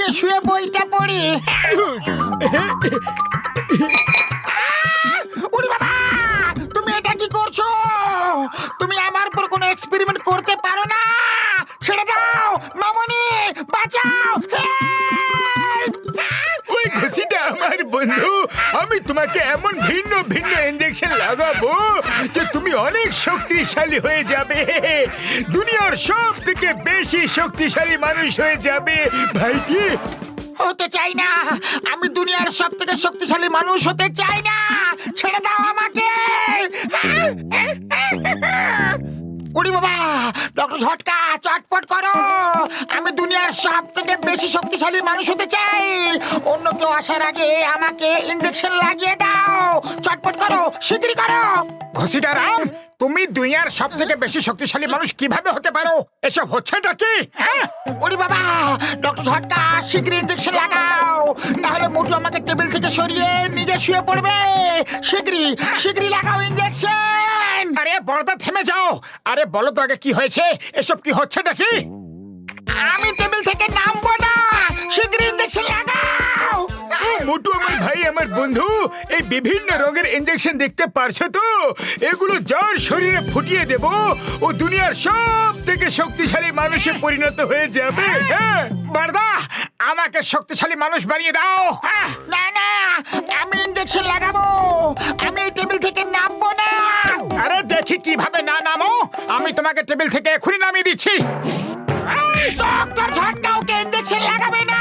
নিজে শুয়ে বইটা পড়ি। ওরে বাবা, তুমি এটা কি করছো? তুমি আমার উপর কোনো এক্সপেরিমেন্ট করতে পারো না। ছেড়ে দাও মামনি, বাঁচাও। ওই ঘুষিটা আমার বন্ধু। আমি তোমাকে এমন ভিন্ন ভিন্ন ইনজেকশন লাগাবো যে তুমি অনেক শক্তিশালী হয়ে যাবে, দুনিয়ার সব থেকে বেশি শক্তিশালী মানুষ হয়ে যাবে ভাইটি। হতে চাই না, আমি দুনিয়ার সব থেকে শক্তিশালী মানুষ হতে চাই না। ছেড়ে দাও আমাকে। ওরে বাবা, ডক্টর ঝটকা চটপট করো। আমি দুনিয়ার সব থেকে বেশি শক্তিশালী মানুষ হতে চাই। অন্য কেউ আসার আগে আমাকে ইনজেকশন লাগিয়ে দাও। চটপট করো, শিগগিরই করো। ঘুষিটা রাম, তুমি দুনিয়ার সব থেকে বেশি শক্তিশালী মানুষ কিভাবে হতে পারো? এসব হচ্ছেটা কি? হ্যাঁ, ওরে বাবা, ডক্টর ঝটকা শিগগিরই ইনজেকশন লাগাও, নাহলে মোটু আমাকে টেবিল থেকে সরিয়ে নিজে শুয়ে পড়বে। শিগগিরই লাগাও ইনজেকশন। আরে বড়দা থেমে যাও। আরে বলো তো আগে কি হয়েছে? এসব কি হচ্ছেটা কি? আমি টেবিল থেকে নামবো না। শিগগিরই ইনজেকশন লাগাও। মোটু আমার ভাই, আমার বন্ধু, এই বিভিন্ন রোগের ইনজেকশন দেখতে পারছো তো? এগুলো যার শরীরে ফুটিয়ে দেব, ও দুনিয়ার সব থেকে শক্তিশালী মানুষে পরিণত হয়ে যাবে। হ্যাঁ বড়দা, আমাকে শক্তিশালী মানুষ বানিয়ে দাও। হ্যাঁ, না না, আমি ইনজেকশন লাগাবো। আমি এই টেবিল থেকে নামবো না। আরে দেখি কিভাবে না নামো। আমি তোমাকে টেবিল থেকে এখনই নামিয়ে দিচ্ছি। ডক্টর ঝটকা ওকে ইনজেকশন লাগাবে না।